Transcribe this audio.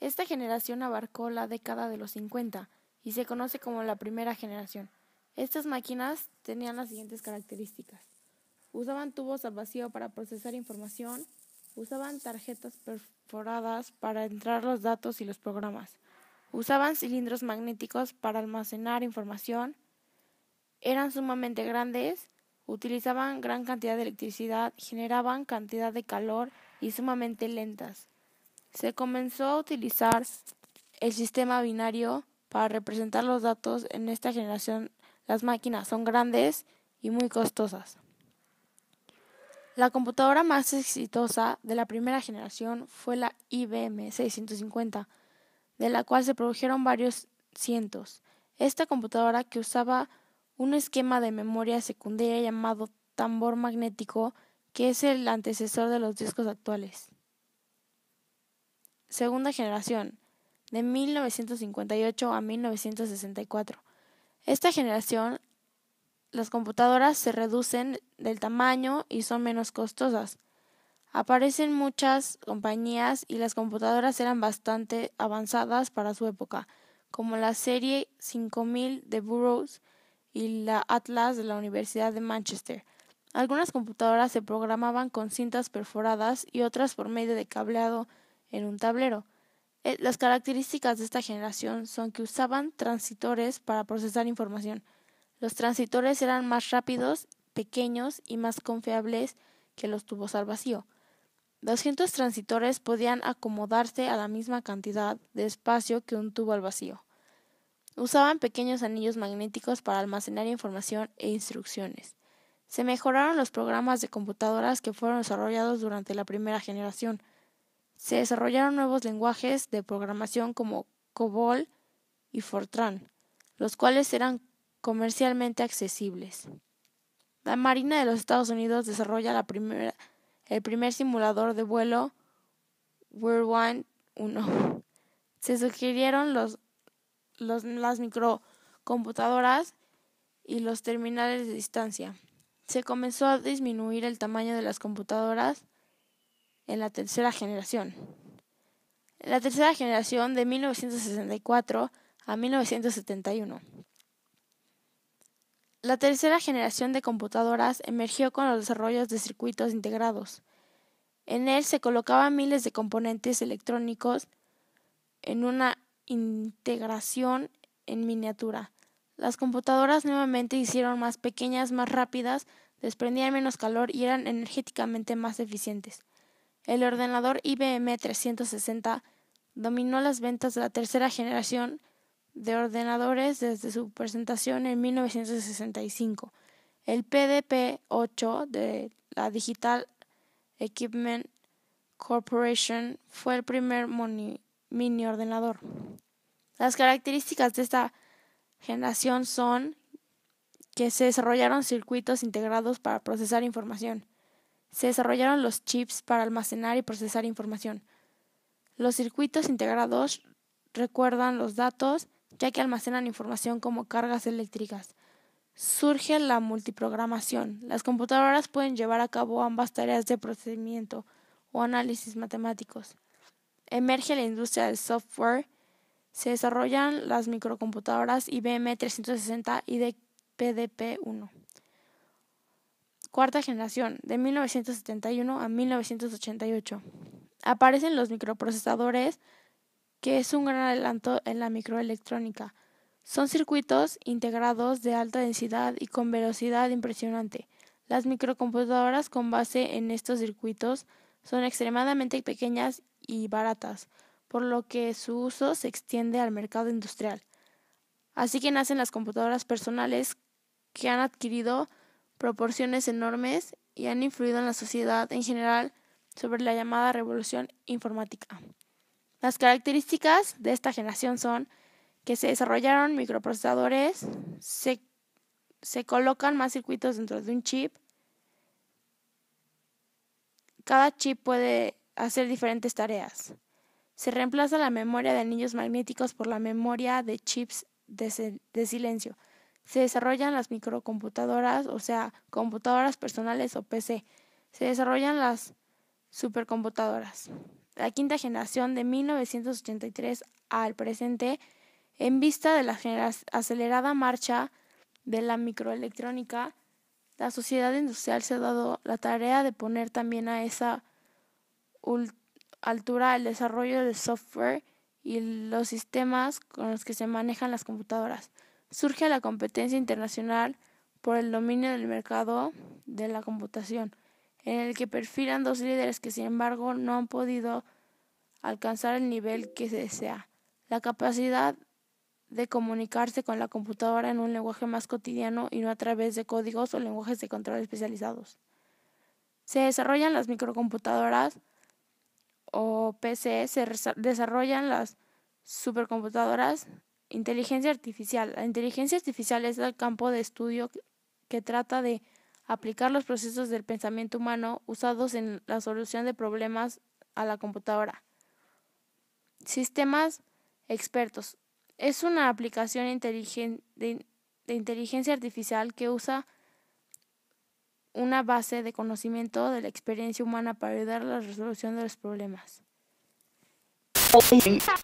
Esta generación abarcó la década de los 50 y se conoce como la primera generación. Estas máquinas tenían las siguientes características. Usaban tubos al vacío para procesar información, usaban tarjetas perforadas para entrar los datos y los programas, usaban cilindros magnéticos para almacenar información, eran sumamente grandes, utilizaban gran cantidad de electricidad, generaban cantidad de calor y sumamente lentas. Se comenzó a utilizar el sistema binario para representar los datos. En esta generación las máquinas son grandes y muy costosas. La computadora más exitosa de la primera generación fue la IBM 650, de la cual se produjeron varios cientos. Esta computadora, que usaba un esquema de memoria secundaria llamado tambor magnético, que es el antecesor de los discos actuales. Segunda generación, de 1958 a 1964. Esta generación, las computadoras se reducen del tamaño y son menos costosas. Aparecen muchas compañías y las computadoras eran bastante avanzadas para su época, como la serie 5000 de Burroughs y la Atlas de la Universidad de Manchester. Algunas computadoras se programaban con cintas perforadas y otras por medio de cableado en un tablero. Las características de esta generación son que usaban transistores para procesar información. Los transistores eran más rápidos, pequeños y más confiables que los tubos al vacío. 200 transistores podían acomodarse a la misma cantidad de espacio que un tubo al vacío. Usaban pequeños anillos magnéticos para almacenar información e instrucciones. Se mejoraron los programas de computadoras que fueron desarrollados durante la primera generación. Se desarrollaron nuevos lenguajes de programación como COBOL y Fortran, los cuales eran comercialmente accesibles. La Marina de los Estados Unidos desarrolla el primer simulador de vuelo Whirlwind 1. Se sugirieron las microcomputadoras y los terminales de distancia. Se comenzó a disminuir el tamaño de las computadoras en la tercera generación. En la tercera generación, de 1964 a 1971. La tercera generación de computadoras emergió con los desarrollos de circuitos integrados. En él se colocaban miles de componentes electrónicos en una integración en miniatura. Las computadoras nuevamente hicieron más pequeñas, más rápidas, desprendían menos calor y eran energéticamente más eficientes. El ordenador IBM 360 dominó las ventas de la tercera generación de ordenadores desde su presentación en 1965. El PDP-8 de la Digital Equipment Corporation fue el primer mini ordenador. Las características de esta generación son que se desarrollaron circuitos integrados para procesar información. Se desarrollaron los chips para almacenar y procesar información. Los circuitos integrados recuerdan los datos, ya que almacenan información como cargas eléctricas. Surge la multiprogramación. Las computadoras pueden llevar a cabo ambas tareas de procesamiento o análisis matemáticos. Emerge la industria del software. Se desarrollan las microcomputadoras IBM 360 y de PDP-1. Cuarta generación, de 1971 a 1988. Aparecen los microprocesadores, que es un gran adelanto en la microelectrónica. Son circuitos integrados de alta densidad y con velocidad impresionante. Las microcomputadoras con base en estos circuitos son extremadamente pequeñas y baratas, por lo que su uso se extiende al mercado industrial. Así que nacen las computadoras personales, que han adquirido proporciones enormes y han influido en la sociedad en general sobre la llamada revolución informática. Las características de esta generación son que se desarrollaron microprocesadores, se colocan más circuitos dentro de un chip. Cada chip puede hacer diferentes tareas. Se reemplaza la memoria de anillos magnéticos por la memoria de chips de silencio. Se desarrollan las microcomputadoras, o sea, computadoras personales o PC. Se desarrollan las supercomputadoras. la quinta generación de 1983 al presente, en vista de la acelerada marcha de la microelectrónica, la sociedad industrial se ha dado la tarea de poner también a esa altura el desarrollo del software y los sistemas con los que se manejan las computadoras. Surge la competencia internacional por el dominio del mercado de la computación, en el que perfilan dos líderes que sin embargo no han podido alcanzar el nivel que se desea: la capacidad de comunicarse con la computadora en un lenguaje más cotidiano y no a través de códigos o lenguajes de control especializados. Se desarrollan las microcomputadoras o PC, se desarrollan las supercomputadoras. Inteligencia artificial. La inteligencia artificial es el campo de estudio que trata de aplicar los procesos del pensamiento humano usados en la solución de problemas a la computadora. Sistemas expertos. Es una aplicación de inteligencia artificial que usa una base de conocimiento de la experiencia humana para ayudar a la resolución de los problemas.